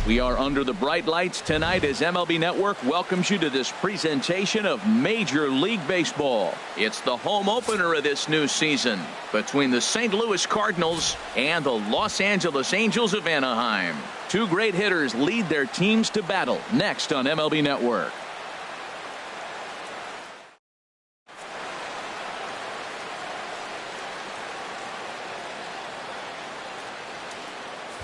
We are under the bright lights tonight as MLB Network welcomes you to this presentation of Major League Baseball. It's the home opener of this new season between the St. Louis Cardinals and the Los Angeles Angels of Anaheim. Two great hitters lead their teams to battle next on MLB Network.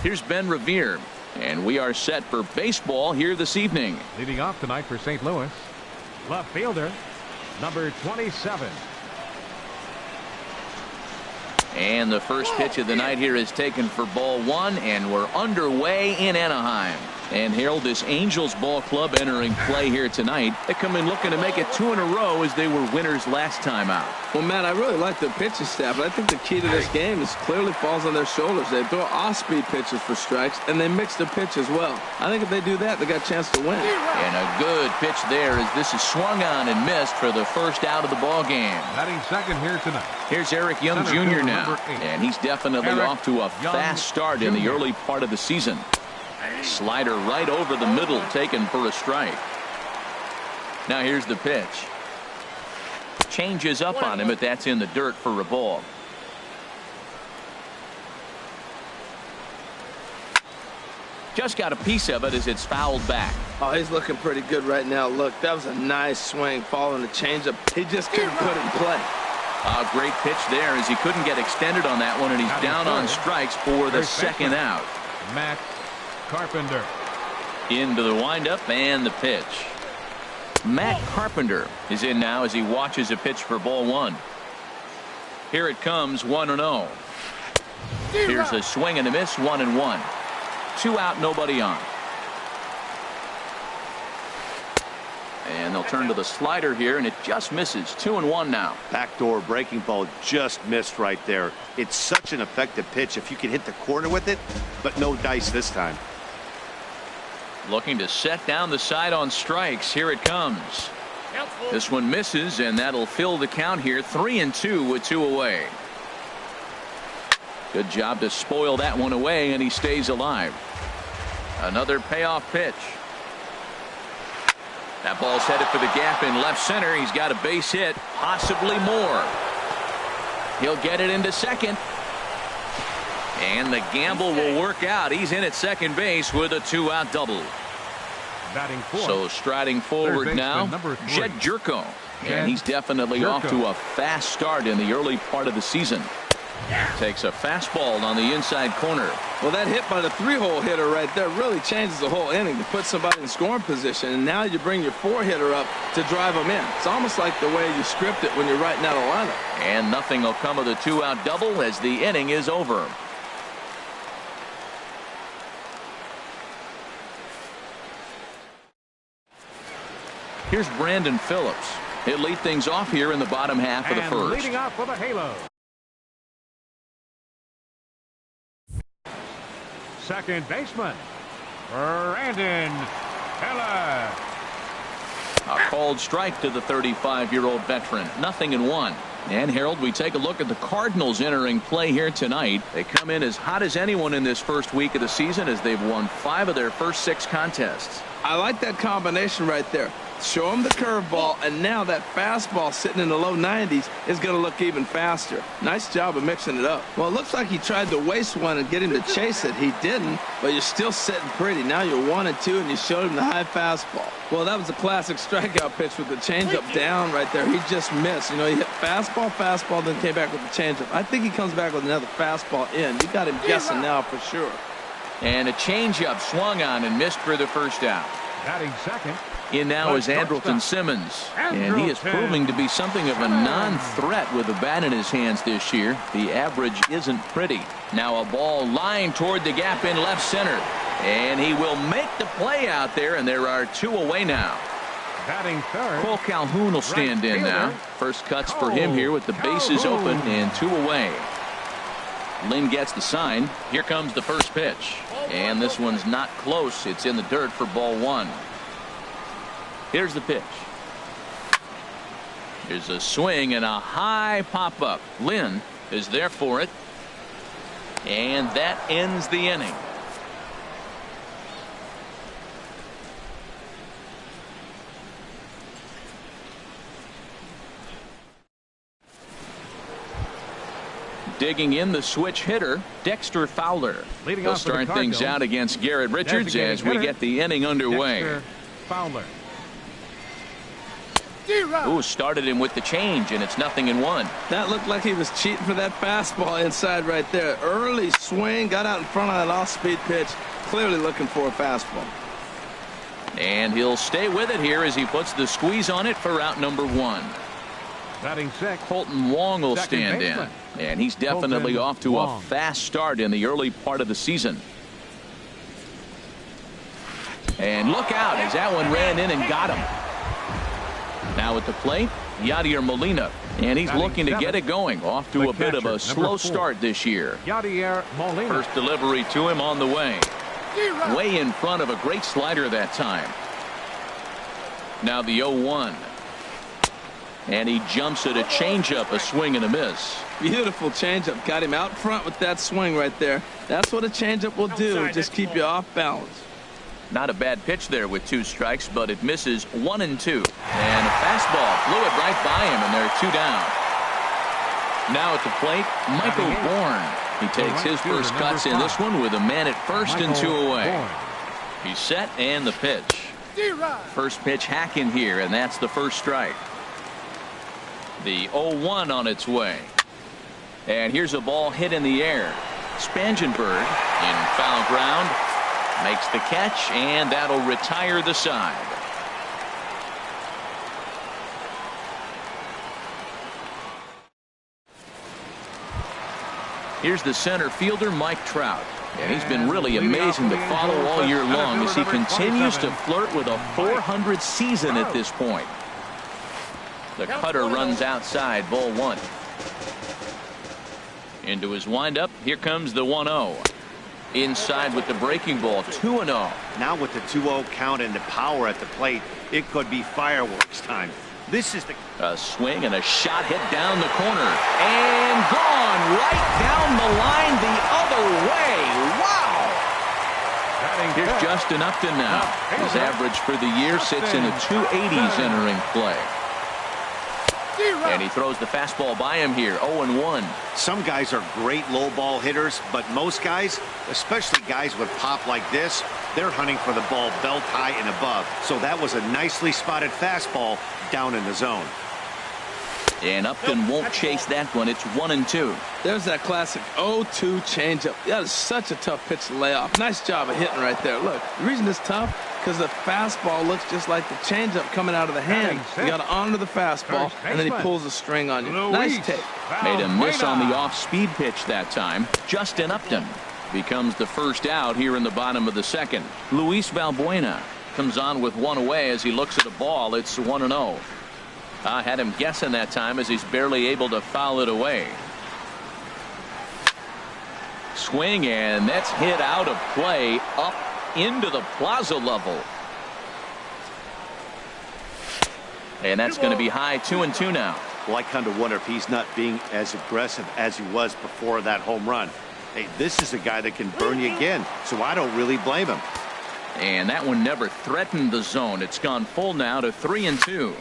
Here's Ben Revere. And we are set for baseball here this evening. Leading off tonight for St. Louis, left fielder, number 27. And the first pitch of the night here is taken for ball one, and we're underway in Anaheim. And Harold, this Angels ball club entering play here tonight. They come in looking to make it 2 in a row as they were winners last time out. Well, Matt, I really like the pitching staff, but I think the key to this game is clearly falls on their shoulders. They throw off-speed pitches for strikes, and they mix the pitch as well. I think if they do that, they got a chance to win. And a good pitch there as this is swung on and missed for the first out of the ball game. Batting second here tonight. Here's Eric Young Jr. now, and he's definitely off to a fast start in the early part of the season. Slider right over the middle, taken for a strike. Now here's the pitch. Changes up on him, but that's in the dirt for a ball. Just got a piece of it as it's fouled back. Oh, he's looking pretty good right now. Look, that was a nice swing following the changeup. He just couldn't put it in play. A great pitch there as he couldn't get extended on that one, and he's down on strikes for the second out. Matt Carpenter. Into the windup and the pitch. Matt Carpenter is in now as he watches a pitch for ball one. Here it comes, 1-0. Here's a swing and a miss, 1-1. 2 out, nobody on. And they'll turn to the slider here, and it just misses. 2-1 now. Backdoor breaking ball just missed right there. It's such an effective pitch if you can hit the corner with it, but no dice this time. Looking to set down the side on strikes. Here it comes. This one misses, and that'll fill the count here. 3-2 with 2 away. Good job to spoil that one away, and he stays alive. Another payoff pitch. That ball's headed for the gap in left center. He's got a base hit, possibly more. He'll get it into second. And the gamble will work out. He's in at second base with a 2-out double. Batting fourth. So striding forward now, Jed Jerko. And he's definitely off to a fast start in the early part of the season. Takes a fastball on the inside corner. Well, that hit by the 3-hole hitter right there really changes the whole inning to put somebody in scoring position. And now you bring your 4-hitter up to drive them in. It's almost like the way you script it when you're writing out a lineup. And nothing will come of the 2-out double as the inning is over. Here's Brandon Phillips. He'll lead things off here in the bottom half of the first. Leading off for the Halo. Second baseman, Brandon Phillips. A called strike to the 35-year-old veteran. 0-1. And Harold, we take a look at the Cardinals entering play here tonight. They come in as hot as anyone in this first week of the season as they've won 5 of their first 6 contests. I like that combination right there. Show him the curveball, and now that fastball sitting in the low 90s is going to look even faster. Nice job of mixing it up. Well, it looks like he tried to waste one and get him to chase it. He didn't, but you're still sitting pretty. Now you're 1-2, and you showed him the high fastball. Well, that was a classic strikeout pitch with the changeup down right there. He just missed. You know, he hit fastball, then came back with the changeup. I think he comes back with another fastball in. You got him guessing now for sure. And a changeup swung on and missed for the first out. Batting second. In now is Andrelton Simmons, and he is proving to be something of a non-threat with the bat in his hands this year. The average isn't pretty. Now a ball lined toward the gap in left center, and he will make the play out there, and there are 2 away now. Batting third. Cole Calhoun will stand in now. First cuts for him here with the bases open and 2 away. Lynn gets the sign. Here comes the first pitch, and this one's not close. It's in the dirt for ball 1. Here's the pitch. Here's a swing and a high pop-up. Lynn is there for it. And that ends the inning. digging in the switch hitter, Dexter Fowler. He'll start things out against Garrett Richards as we get the inning underway. Dexter Fowler. Ooh, started him with the change, and it's 0-1. That looked like he was cheating for that fastball inside right there. Early swing, got out in front of that off-speed pitch, clearly looking for a fastball. And he'll stay with it here as he puts the squeeze on it for out number 1. Batting six. Colton Wong will Second stand baseman. in. And he's definitely Colton off to Wong. a fast start in the early part of the season. And look out as that one ran in and got him. Now at the plate, Yadier Molina. And he's looking to get it going. Off to The a bit of catcher, a slow number 4. start this year. Yadier Molina. First delivery to him on the way. Way in front of a great slider that time. Now the 0-1. And he jumps at a changeup, a swing and a miss. Beautiful changeup. Got him out front with that swing right there. That's what a changeup will do. Just keep you off balance. Not a bad pitch there with 2 strikes, but it misses 1-2. And a fastball flew it right by him, and there are 2 down. Now at the plate, Michael Bourne. He takes his first cuts in this one with a man at first and 2 away. He's set and the pitch. First pitch hacking here, and that's the first strike. The 0-1 on its way. And here's a ball hit in the air. Spangenberg in foul ground. Makes the catch, and that'll retire the side. Here's the center fielder, Mike Trout. And he's been really amazing to follow all year long as he continues to flirt with a .400 season at this point. The cutter runs outside, ball 1. Into his windup, here comes the 1-0. Inside with the breaking ball, 2-0. Now with the 2-0 count and the power at the plate, it could be fireworks time. This is a swing and a shot hit down the corner. And gone right down the line the other way. Wow! Here's Justin Upton now. His average for the year sits in the 280s entering play. And he throws the fastball by him here, 0-1. Some guys are great low ball hitters, but most guys, especially guys with pop like this, they're hunting for the ball belt high and above. So that was a nicely spotted fastball down in the zone. And Upton won't chase that one. It's 1-2. There's that classic 0-2 changeup. That is such a tough pitch to lay off. Nice job of hitting right there. Look, the reason it's tough because the fastball looks just like the changeup coming out of the hand. You got to honor the fastball, and then he pulls the string on you. Nice take. Made a miss on the off-speed pitch that time. Justin Upton becomes the first out here in the bottom of the second. Luis Valbuena comes on with 1 away as he looks at a ball. It's 1-0. I had him guessing that time as he's barely able to foul it away. Swing, and that's hit out of play up into the plaza level. And that's going to be high, 2-2 now. Well, I kind of wonder if he's not being as aggressive as he was before that home run. Hey, this is a guy that can burn you again, so I don't really blame him. And that one never threatened the zone. It's gone full now to 3-2.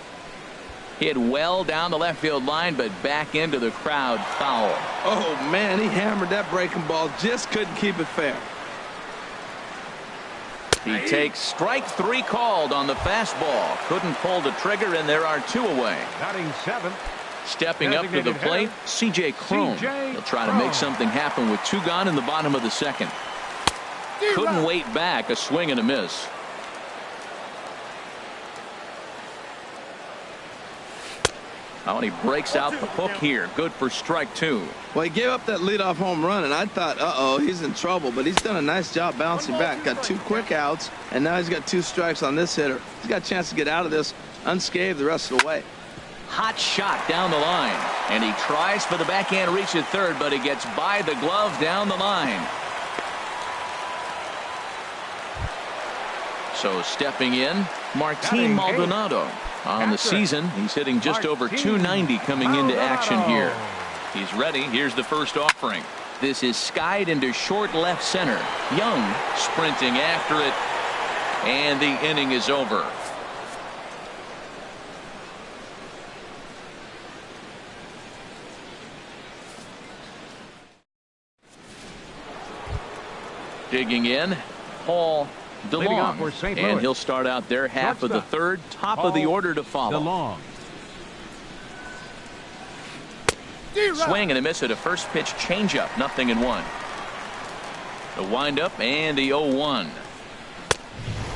Hit well down the left field line, but back into the crowd, foul. Oh, man, he hammered that breaking ball. Just couldn't keep it fair. He takes strike 3 called on the fastball. Couldn't pull the trigger, and there are 2 away. Batting 7th. Stepping up to the plate, C.J. Cron. He'll try to make something happen with 2 gone in the bottom of the second. Couldn't wait back, a swing and a miss. Oh, and he breaks out the hook here. Good for strike 2. Well, he gave up that leadoff home run, and I thought, uh-oh, he's in trouble. But he's done a nice job bouncing back. Got 2 quick outs, and now he's got 2 strikes on this hitter. He's got a chance to get out of this unscathed the rest of the way. Hot shot down the line. And he tries for the backhand reach at third, but he gets by the glove down the line. So stepping in, Martin Maldonado. On the season, he's hitting just over 290 coming into action here. He's ready. Here's the first offering. This is skied into short left center. Young sprinting after it, and the inning is over. Digging in, Paul Leading off DeLong. for St. And Louis. he'll start out their half of the Shortstop, third, top of the Paul order to follow. DeLong. Swing and a miss at a first pitch changeup, 0-1. The windup and the 0-1.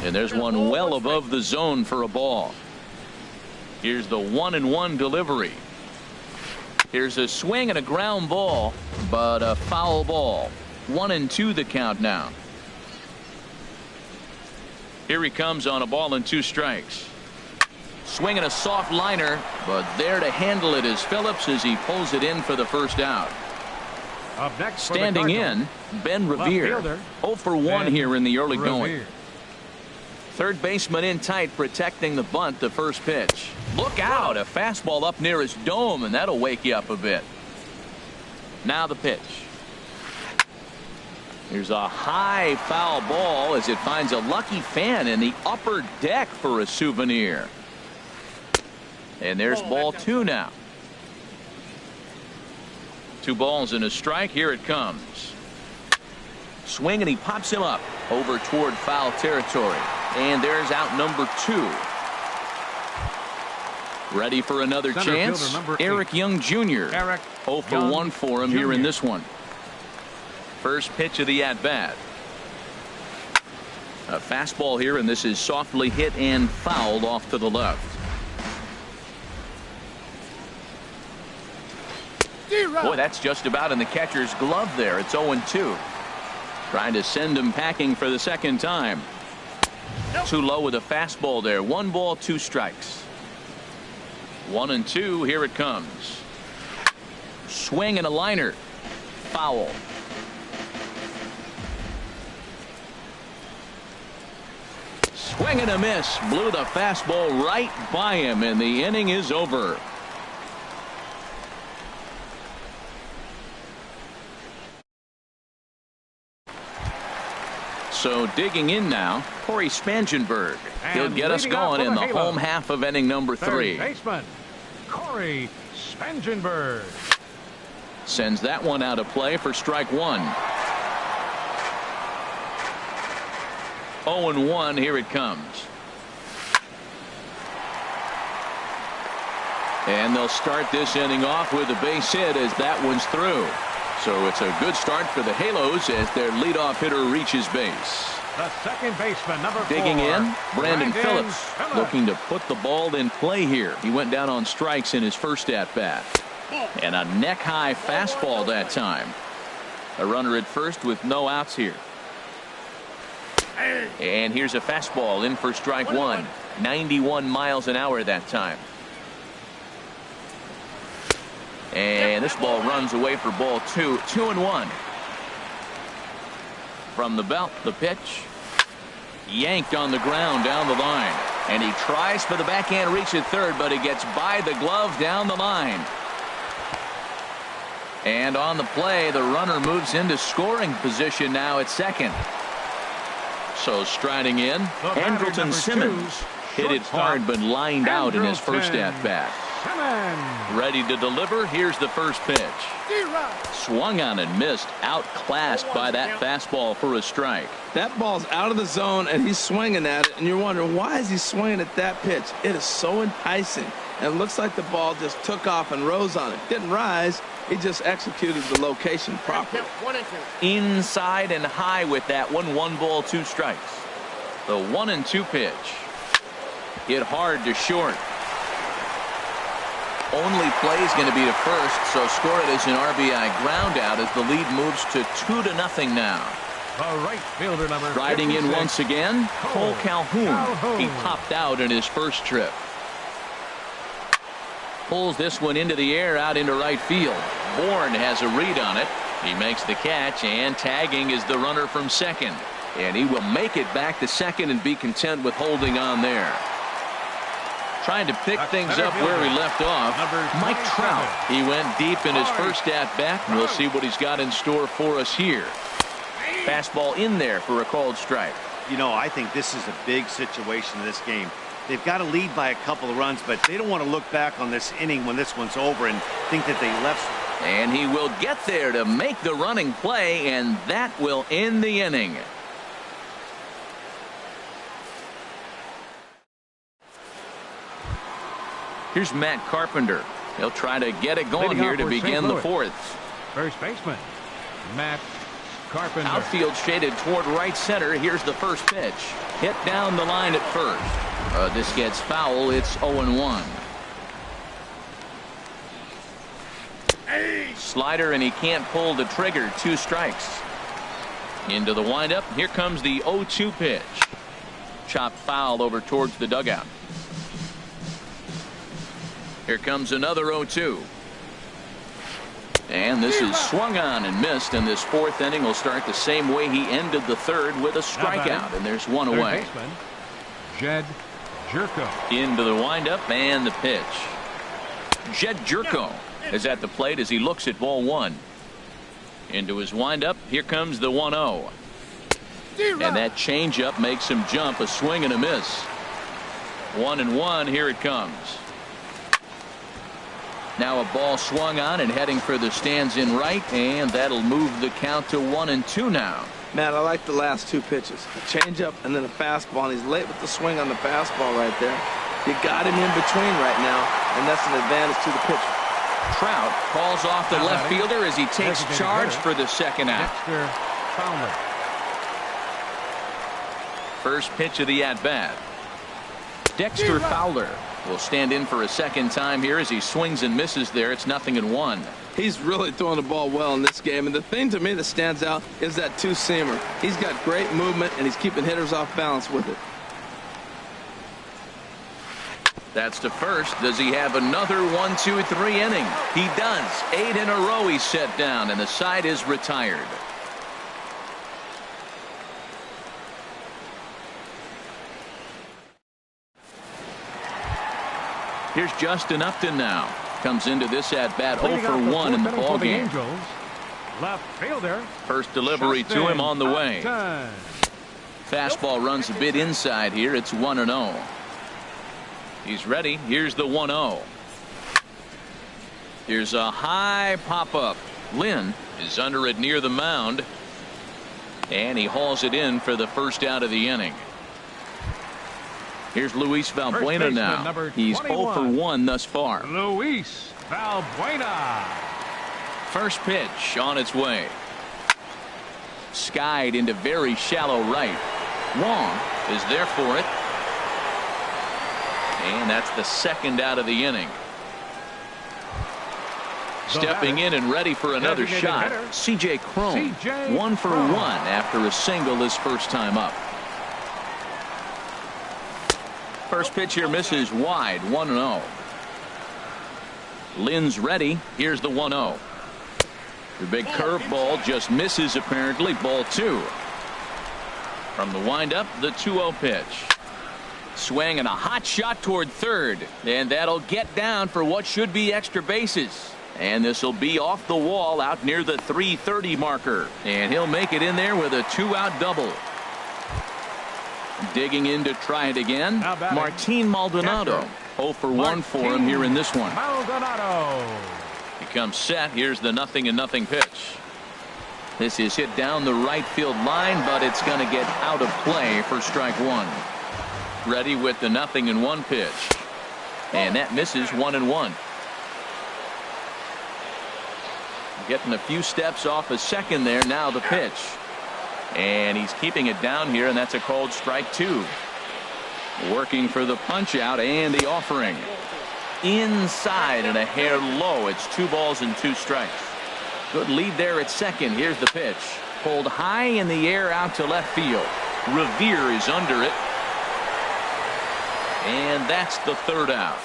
And there's one well above the zone for a ball. Here's the 1-1 delivery. Here's a swing and a ground ball, but a foul ball. 1-2 the count now. Here he comes on a ball and 2 strikes. Swinging a soft liner, but there to handle it is Phillips as he pulls it in for the first out. Up next for the Standing Cardinals, in, Ben Revere. fielder, 0 for 1 Ben here in the early going. Revere. Third baseman in tight, protecting the bunt, the first pitch. Look out, a fastball up near his dome, and that'll wake you up a bit. Now the pitch. Here's a high foul ball as it finds a lucky fan in the upper deck for a souvenir. And there's ball 2 now. 2 balls and a strike. Here it comes. Swing and he pops him up over toward foul territory. And there's out number 2. Ready for another Center chance. fielder, number 8. Eric Young Jr. Eric 0 for Young 1 for him here in Jr. this one. First pitch of the at-bat. A fastball here, and this is softly hit and fouled off to the left. Boy, that's just about in the catcher's glove there. It's 0-2. Trying to send him packing for the second time. Too low with a fastball there. 1 ball, 2 strikes. 1-2. Here it comes. Swing and a liner. Foul. Swing and a miss. Blew the fastball right by him, and the inning is over. So digging in now, Corey Spangenberg. He'll And get us leading off going for in the the Halos, home half of inning number 3. Third baseman, Corey Spangenberg. Sends that one out of play for strike 1. 0-1. Here it comes. And they'll start this inning off with a base hit as that one's through. So it's a good start for the Halos as their leadoff hitter reaches base. The second baseman, number 4. Digging in, Brandon Phillips looking to put the ball in play here. He went down on strikes in his first at-bat. And a neck-high fastball that time. A runner at first with no outs here. And here's a fastball in for strike 1. 91 miles an hour that time. And this ball runs away for ball 2. 2-1. From the belt, the pitch. Yanked on the ground down the line. And he tries for the backhand reach at third, but he gets by the glove down the line. And on the play, the runner moves into scoring position now at second. So striding in, Andrelton Simmons hit it hard but lined out in his first at-bat. Ready to deliver. Here's the first pitch. Swung on and missed. Outclassed by that fastball for a strike. That ball's out of the zone, and he's swinging at it, and you're wondering, why is he swinging at that pitch? It is so enticing. And it looks like the ball just took off and rose on it. Didn't rise. He just executed the location properly. Inside and high with that one. 1 ball, 2 strikes. The 1-2 pitch. Hit hard to short. Only play is going to be to first, so score it as an RBI ground out as the lead moves to 2-0 now. The right fielder, number Riding 56. in once again, Cole Calhoun. He popped out in his first trip. Pulls this one into the air out into right field. Bourne has a read on it. He makes the catch, and tagging is the runner from second. And he will make it back to second and be content with holding on there. Trying to pick things up where he left off. Mike Trout. He went deep in his first at-bat. We'll see what he's got in store for us here. Fastball in there for a called strike. You know, I think this is a big situation in this game. They've got to lead by a couple of runs, but they don't want to look back on this inning when this one's over and think that they left And he will get there to make the running play, and that will end the inning. Here's Matt Carpenter. He'll try to get it going here to begin the fourth. First baseman, Matt Carpenter. Outfield shaded toward right center. Here's the first pitch. Hit down the line at first. This gets foul. It's 0-1. Slider, and he can't pull the trigger. 2 strikes. Into the windup. Here comes the 0-2 pitch. Chopped foul over towards the dugout. Here comes another 0-2. And this is swung on and missed, and this fourth inning will start the same way he ended the third, with a strikeout, and there's one away. Baseman, Jed Jerko. Into the windup and the pitch. Jed Jerko is at the plate as he looks at ball 1. Into his windup. Here comes the 1-0. And that changeup makes him jump. A swing and a miss. 1-1. Here it comes. Now a ball swung on and heading for the stands in right, and that'll move the count to 1-2 now. Matt, I like the last 2 pitches. A changeup and then a fastball, and he's late with the swing on the fastball right there. You got him in between right now, and that's an advantage to the pitcher. Trout calls off the left fielder as he takes charge for the second out. Dexter Fowler. First pitch of the at-bat. Dexter Fowler will stand in for a second time here as he swings and misses there. It's 0-1. He's really throwing the ball well in this game, and the thing to me that stands out is that 2-seamer. He's got great movement, and he's keeping hitters off balance with it. That's to first. Does he have another 1-2-3 inning? He does. 8 in a row he's set down, and the side is retired. Here's Justin Upton now. Comes into this at-bat 0 for 1 in the ball game. Angels, left fielder. First delivery to him on the way. Upton. Fastball runs a bit inside here. It's 1-0. He's ready. Here's the 1-0. Here's a high pop-up. Lynn is under it near the mound. And he hauls it in for the first out of the inning. Here's Luis Valbuena now. He's 0 for 1 thus far. Luis Valbuena. First pitch on its way. Skied into very shallow right. Wong is there for it. And that's the second out of the inning. Stepping in and ready for another shot. C.J. Cron. 1 for 1 after a single his first time up. First pitch here misses wide. 1-0. Lynn's ready. Here's the 1-0. The big curveball just misses apparently. Ball 2. From the windup, the 2-0 pitch. Swing and a hot shot toward third, and that'll get down for what should be extra bases. And this will be off the wall out near the 330 marker, and he'll make it in there with a 2-out double. Digging in to try it again. Martin Maldonado. 0 for 1 for him here in this one. Maldonado. He comes set. Here's the 0-0 pitch. This is hit down the right field line, but it's going to get out of play for strike 1. Ready with the 0-1 pitch. And that misses 1-1. Getting a few steps off a second there. Now the pitch. And he's keeping it down here, and that's a called strike 2. Working for the punch out and the offering. Inside and a hair low. It's 2 balls and 2 strikes. Good lead there at second. Here's the pitch. Pulled high in the air out to left field. Revere is under it. And that's the third out.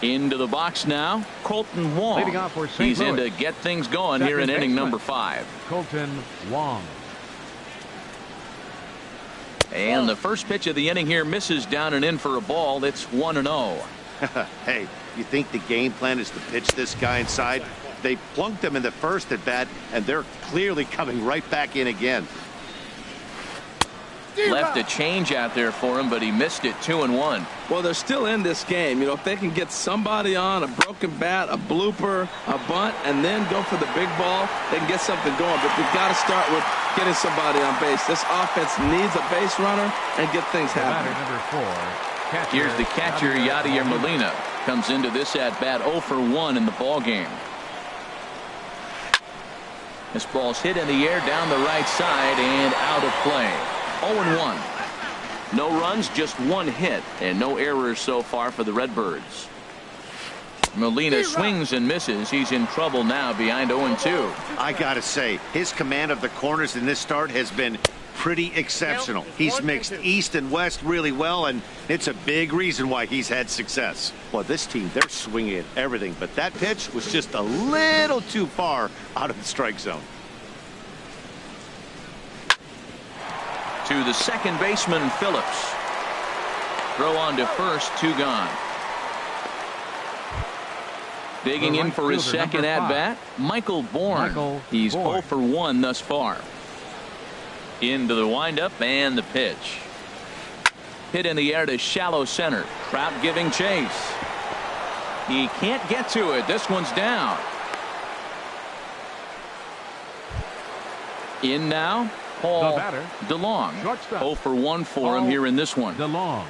Into the box now, Colton Wong. Leading off for St. He's in Louis. to get things going here in inning number 5. Colton Wong. And the first pitch of the inning here misses down and in for a ball. It's 1-0. Hey, you think the game plan is to pitch this guy inside? They plunked him in the first at bat, and they're clearly coming right back in again. Left a change out there for him, but he missed it. 2-1. Well, they're still in this game. You know, if they can get somebody on, a broken bat, a blooper, a bunt, and then go for the big ball, they can get something going. But they've got to start with getting somebody on base. This offense needs a base runner and get things happening. Number 4. Here's the catcher, Yadier Molina. Comes into this at-bat 0 for 1 in the ball game. This ball's hit in the air down the right side and out of play. 0-1. No runs, just one hit, and no errors so far for the Redbirds. Molina swings and misses. He's in trouble now behind 0-2. I gotta say, his command of the corners in this start has been pretty exceptional. He's mixed east and west really well, and it's a big reason why he's had success. Well, this team, they're swinging at everything, but that pitch was just a little too far out of the strike zone. To the second baseman, Phillips. Throw on to first, 2 gone. Digging in for his second at-bat, Michael Bourne. He's 0 for 1 thus far. Into the windup and the pitch. Hit in the air to shallow center. Trout giving chase. He can't get to it. This one's down. In now, Paul DeLong. 0 for 1 for him here in this one. DeLong.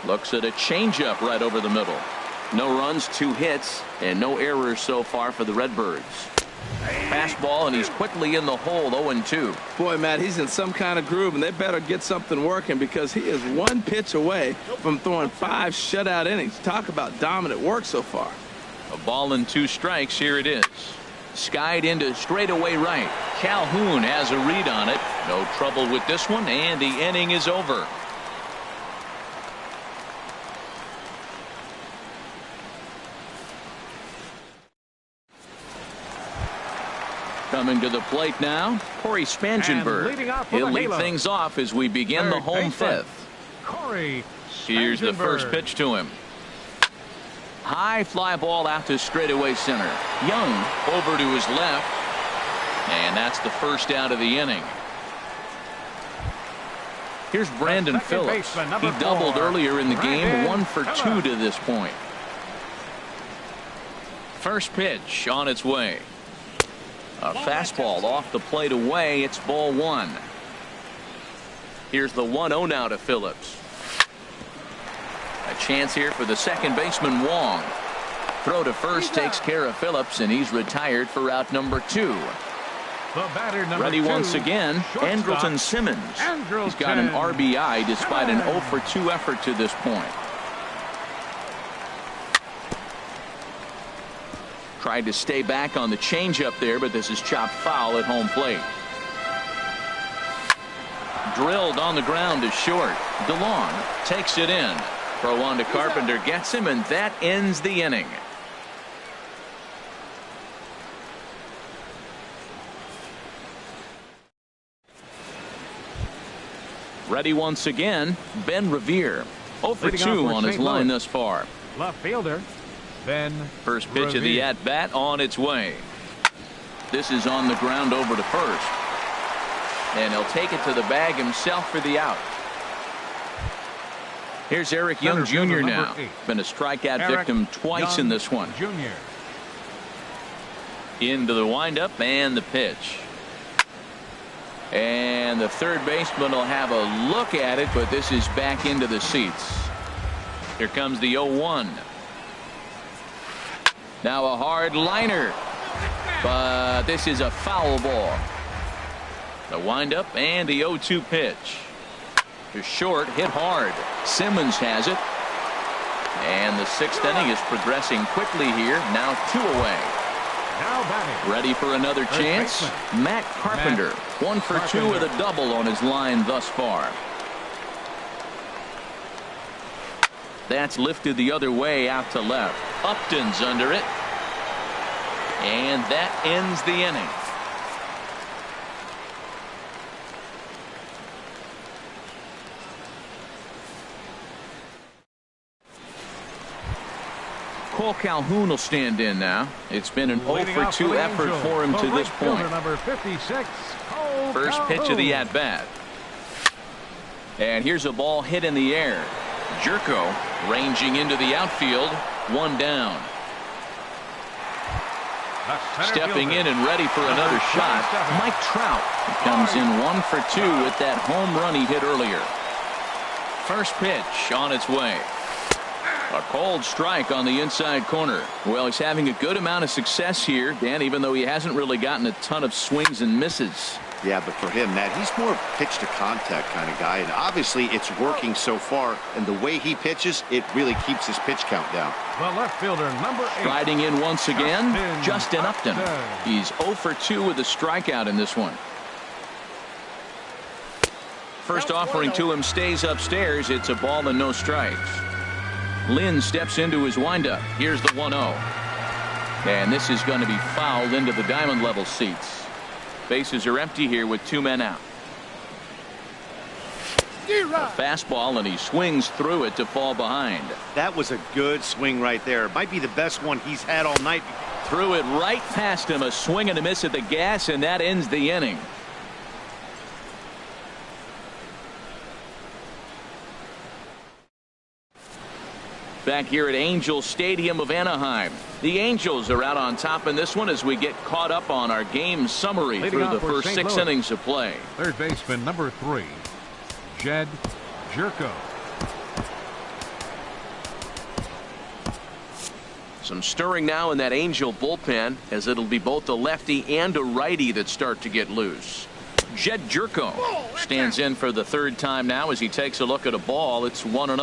Looks at a changeup right over the middle. No runs, 2 hits, and no errors so far for the Redbirds. Fastball, and he's quickly in the hole. 0-2. Boy, Matt, he's in some kind of groove, and they better get something working because he is 1 pitch away from throwing 5 shutout innings. Talk about dominant work so far. A ball and 2 strikes. Here it is. Skied into straightaway right. Calhoun has a read on it. No trouble with this one, and the inning is over. Coming to the plate now, Corey Spangenberg. He'll lead things off as we begin the home 5th. Here's the first pitch to him. High fly ball out to straightaway center. Young over to his left, and that's the first out of the inning. Here's Brandon Phillips. He doubled earlier in the game. 1 for 2 to this point. First pitch on its way. A fastball off the plate away. It's ball 1. Here's the 1-0 now to Phillips. A chance here for the second baseman, Wong. Throw to first takes care of Phillips, and he's retired for out number 2. Ready once again, Andrelton Simmons. He's got an RBI despite an 0 for 2 effort to this point. Tried to stay back on the changeup there, but this is chopped foul at home plate. Drilled on the ground to short. DeLong takes it in. Throw on to Carpenter, gets him, and that ends the inning. Ready once again, Ben Revere. 0 for 2 on his line thus far. Left fielder. First pitch of the at-bat on its way. This is on the ground over to first. And he'll take it to the bag himself for the out. Here's Eric Young Jr. now. Been a strikeout victim twice in this one. Into the windup and the pitch. And the third baseman will have a look at it, but this is back into the seats. Here comes the 0-1. Now a hard liner, but this is a foul ball. The windup and the 0-2 pitch. To short, hit hard. Simmons has it. And the 6th inning is progressing quickly here. Now 2 away. Ready for another chance? Matt Carpenter. 1 for 2 with a double on his line thus far. That's lifted the other way out to left. Upton's under it. And that ends the inning. Cole Calhoun will stand in now. It's been an 0 for 2 effort for him to this point. Number 56, Cole First pitch of the at-bat. And here's a ball hit in the air. Jerko ranging into the outfield. One down. Stepping in and ready for another shot, Mike Trout comes in 1 for 2 with that home run he hit earlier. First pitch on its way. A cold strike on the inside corner. Well, he's having a good amount of success here, Dan, even though he hasn't really gotten a ton of swings and misses. Yeah, but for him, Matt, he's more pitch to contact kind of guy, and obviously it's working so far, and the way he pitches, it really keeps his pitch count down. The left fielder, number 8. Striding in once again, Justin Upton. He's 0 for 2 with a strikeout in this one. First offering to him stays upstairs. It's a ball and no strikes. Lynn steps into his windup. Here's the 1-0. And this is going to be fouled into the diamond level seats. Bases are empty here with 2 men out. A fastball, and he swings through it to fall behind. That was a good swing right there. Might be the best one he's had all night. Threw it right past him. A swing and a miss at the gas, and that ends the inning. Back here at Angels Stadium of Anaheim. The Angels are out on top in this one as we get caught up on our game summary through the first 6 innings of play. Third baseman number 3, Jed Jerko. Some stirring now in that Angel bullpen as it'll be both a lefty and a righty that start to get loose. Jed Jerko stands in for the 3rd time now as he takes a look at a ball. It's 1-0.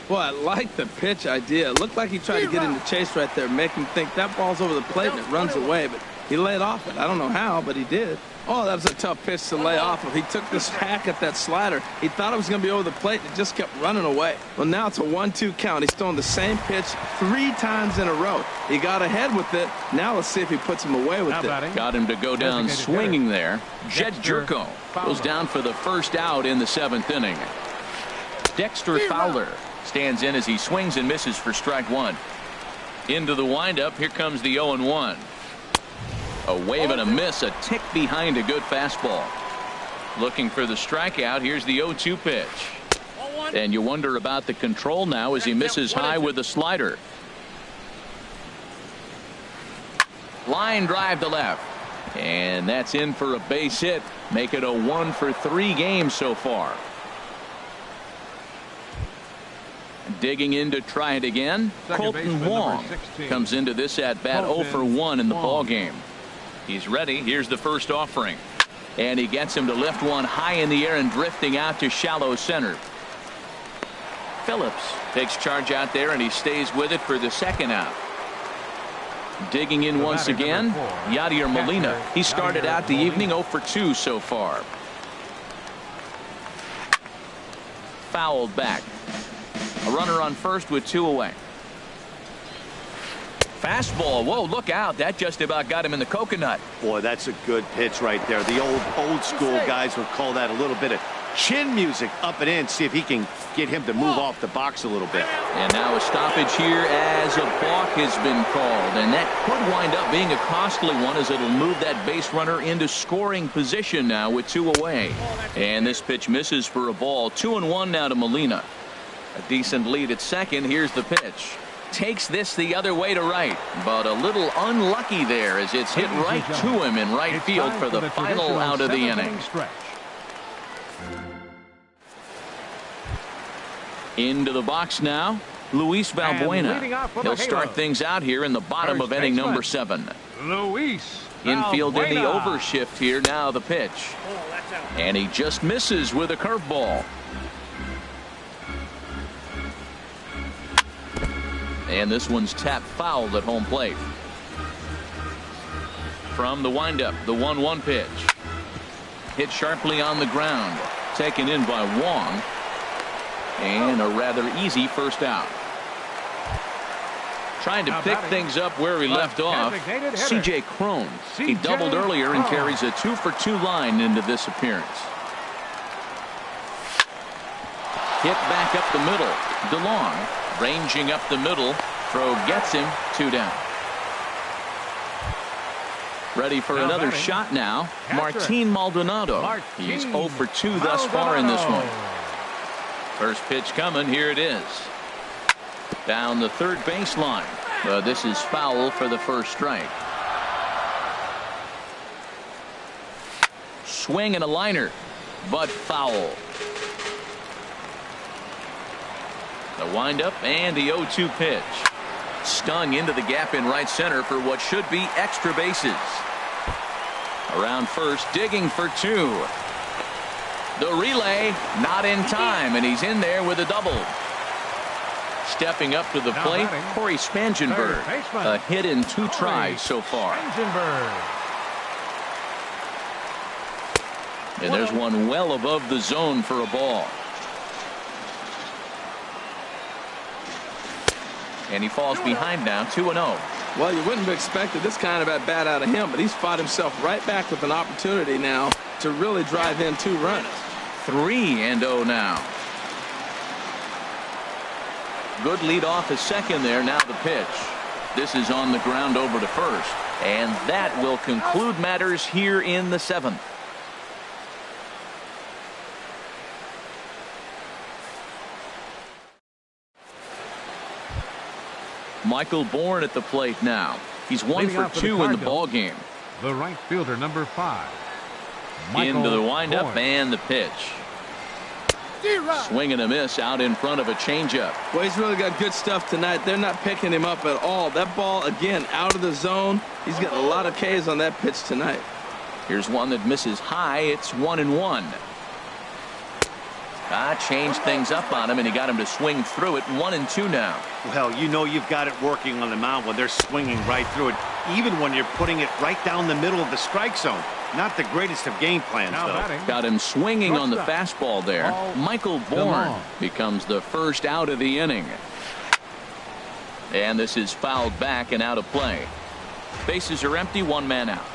Well, I like the pitch idea. It looked like he tried to get into chase right there, make him think that ball's over the plate and it runs away, but he laid off it. I don't know how, but he did. Oh, that was a tough pitch to lay off of. He took this hack at that slider. He thought it was going to be over the plate, and it just kept running away. Well, now it's a 1-2 count. He's throwing the same pitch 3 times in a row. He got ahead with it. Now let's see if he puts him away with it. Got him to go down swinging there. Jed Jerko goes down for the first out in the 7th inning. Dexter Fowler stands in as he swings and misses for strike 1. Into the windup. Here comes the 0-1. A wave and a miss, a tick behind a good fastball. Looking for the strikeout. Here's the 0-2 pitch. And you wonder about the control now as he misses high with the slider. Line drive to left. And that's in for a base hit. Make it a 1 for 3 game so far. Digging in to try it again. Colton Wong comes into this at bat 0 for 1 in the ball game. He's ready. Here's the first offering. And he gets him to lift one high in the air and drifting out to shallow center. Phillips takes charge out there and he stays with it for the 2nd out. Digging in once again, Yadier Molina. He started out the evening 0 for 2 so far. Fouled back. A runner on first with 2 away. Fastball. Whoa, look out. That just about got him in the coconut. Boy, that's a good pitch right there. The old school guys would call that a little bit of chin music up and in. See if he can get him to move off the box a little bit. And now a stoppage here as a balk has been called. And that could wind up being a costly one as it'll move that base runner into scoring position now with 2 away. And this pitch misses for a ball. 2-1 now to Molina. A decent lead at second. Here's the pitch. Takes this the other way to right, but a little unlucky there as it's hit right to him in right field for the final out of the inning. Into the box now, Luis Valbuena. He'll start things out here in the bottom of inning number 7. Luis Infield in the overshift here. Now the pitch, and he just misses with a curveball. And this one's tapped foul at home plate. From the windup, the 1-1 pitch. Hit sharply on the ground. Taken in by Wong. And a rather easy first out. Trying to pick things up where he left off. C.J. Cron. He doubled earlier and carries a 2 for 2 line into this appearance. Hit back up the middle. DeLong ranging up the middle. Throw gets him. 2 down. Ready for another shot now. Martin Maldonado. He's 0 for 2 thus far in this one. First pitch coming. Here it is. Down the third baseline. This is foul for the first strike. Swing and a liner, but foul. The windup and the 0-2 pitch. Stung into the gap in right center for what should be extra bases. Around first, digging for 2. The relay not in time, and he's in there with a double. Stepping up to the plate, Corey Spangenberg. A hit in 2 tries so far. And there's one well above the zone for a ball. And he falls behind now, 2-0. Well, you wouldn't have expected this kind of at bat out of him, but he's fought himself right back with an opportunity now to really drive in 2 runs. 3-0 now. Good lead off his second there. Now the pitch. This is on the ground over to first. And that will conclude matters here in the 7th. Michael Bourne at the plate now. He's 1 for 2 in the ball game. The right fielder, number 5. Into the windup and the pitch. Swing and a miss out in front of a changeup. Well, he's really got good stuff tonight. They're not picking him up at all. That ball, again, out of the zone. He's got a lot of Ks on that pitch tonight. Here's one that misses high. It's 1-1. Changed things up on him, and he got him to swing through it. 1-2 now. Well, you know you've got it working on the mound when they're swinging right through it, even when you're putting it right down the middle of the strike zone. Not the greatest of game plans, though. Got him swinging on the fastball there. Michael Bourne becomes the first out of the inning. And this is fouled back and out of play. Bases are empty, 1 man out.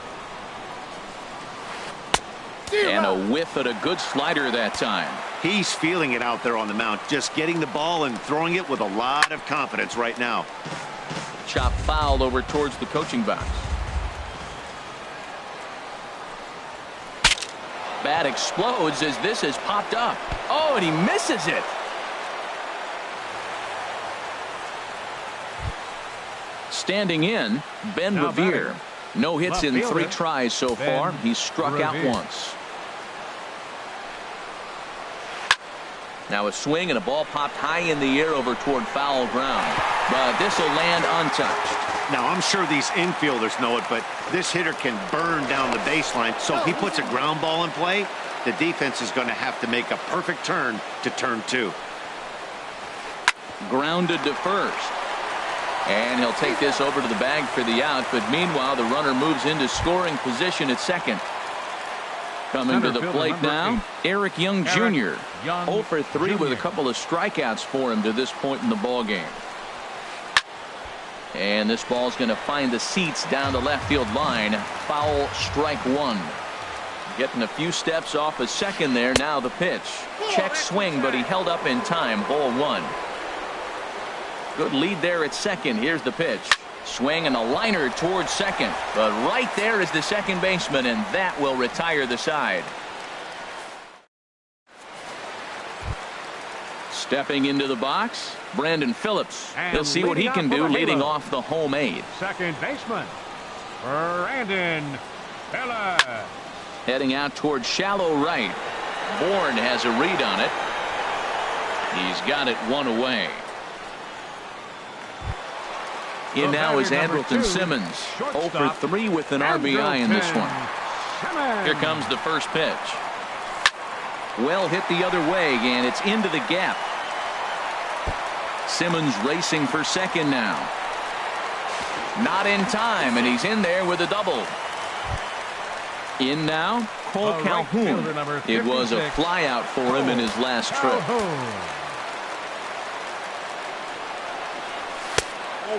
And a whiff at a good slider that time. He's feeling it out there on the mound, just getting the ball and throwing it with a lot of confidence right now. Chop fouled over towards the coaching box. Bat explodes as this has popped up. Oh, and he misses it. Standing in, Ben Revere. No hits in 3 tries so far. He's struck out once. Now a swing and a ball popped high in the air over toward foul ground. But this will land untouched. Now I'm sure these infielders know it, but this hitter can burn down the baseline. So if he puts a ground ball in play, the defense is going to have to make a perfect turn to turn 2. Grounded to first. And he'll take this over to the bag for the out. But meanwhile, the runner moves into scoring position at second. Coming to the plate now, Eric Young Jr. 0 for 3 with a couple of strikeouts for him to this point in the ball game. And this ball's going to find the seats down the left field line. Foul, strike 1. Getting a few steps off a second there. Now the pitch. Check swing, but he held up in time. Ball 1. Good lead there at second. Here's the pitch. Swing and a liner towards second. But right there is the second baseman, and that will retire the side. Stepping into the box, Brandon Phillips. He'll see what he can do leading off the home 8. Second baseman, Brandon Phillips. Heading out towards shallow right. Bourne has a read on it. He's got it 1 away. In now is Andrelton Simmons. 0 for 3 with an RBI in this one. Here comes the first pitch. Well hit the other way, and it's into the gap. Simmons racing for second now. Not in time, and he's in there with a double. In now, Cole Calhoun. It was a flyout for him in his last trip.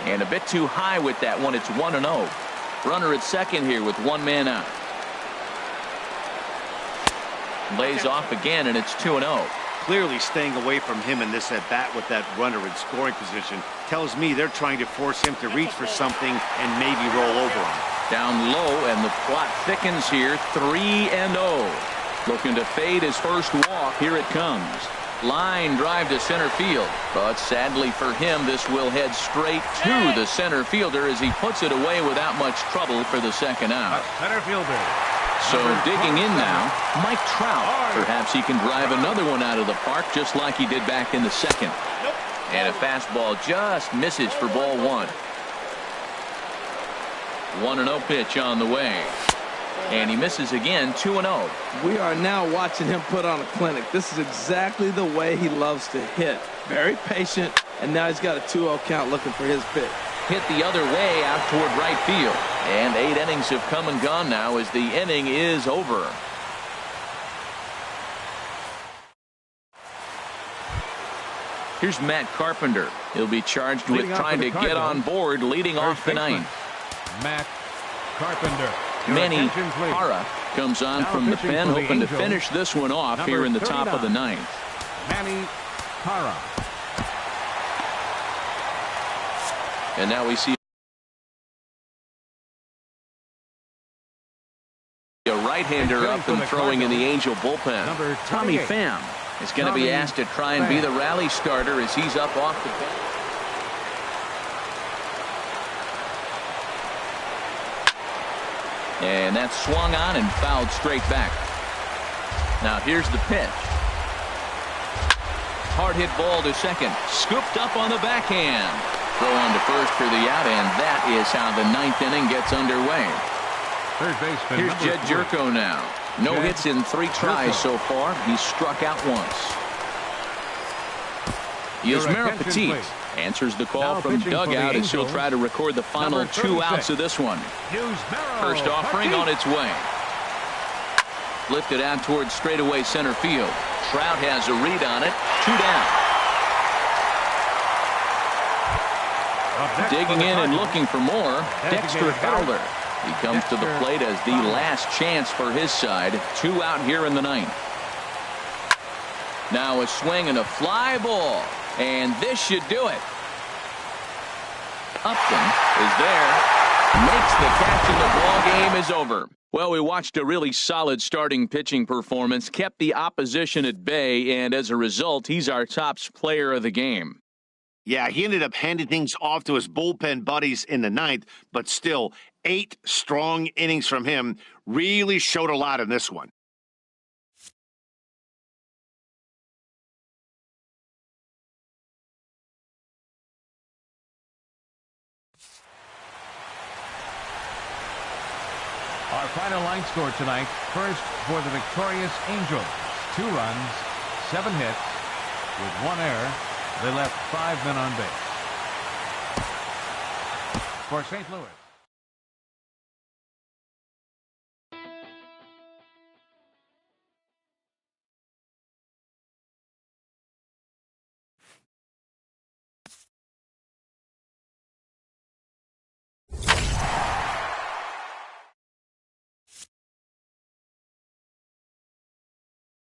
And a bit too high with that one. It's 1-0. Runner at second here with 1 man out. Lays off again, and it's 2-0. Clearly staying away from him in this at-bat with that runner in scoring position tells me they're trying to force him to reach for something and maybe roll over him. Down low, and the plot thickens here. 3-0. Looking to fade his first walk. Here it comes. Line drive to center field, but sadly for him, this will head straight to the center fielder as he puts it away without much trouble for the second out. Center fielder. So digging in now, Mike Trout. Perhaps he can drive another one out of the park just like he did back in the second. And a fastball just misses for ball one. 1-0 pitch on the way. And he misses again, 2-0. We are now watching him put on a clinic. This is exactly the way he loves to hit. Very patient, and now he's got a 2-0 count looking for his pitch. Hit the other way out toward right field. And 8 innings have come and gone now as the inning is over. Here's Matt Carpenter. He'll be charged with trying to get on board leading off the ninth. Matt Carpenter. Manny Parra comes on from the pen, hoping to finish this one off here in the top of the ninth. Manny Parra. And now we see a right-hander up and throwing in the Angel bullpen. Tommy Pham is going to be asked to try and be the rally starter as he's up off the bench. And that's swung on and fouled straight back. Now here's the pitch. Hard hit ball to second. Scooped up on the backhand. Throw on to first for the out, and that is how the ninth inning gets underway. Third baseman. Here's Jed Jerko now. No hits in 3 tries so far. He's struck out once. Yasmera Petit answers the call from dugout as he'll try to record the final 2 outs of this one. First offering on its way. Lifted out towards straightaway center field. Trout has a read on it. 2 down. Digging in and looking for more, Dexter Fowler. He comes to the plate as the last chance for his side. 2 out here in the ninth. Now a swing and a fly ball. And this should do it. Upton is there. Makes the catch and the ball game is over. Well, we watched a really solid starting pitching performance, kept the opposition at bay, and as a result, he's our top player of the game. Yeah, he ended up handing things off to his bullpen buddies in the ninth, but still 8 strong innings from him really showed a lot in this one. Our final line score tonight. First for the victorious Angels. 2 runs, 7 hits, with 1 error. They left 5 men on base. For St. Louis.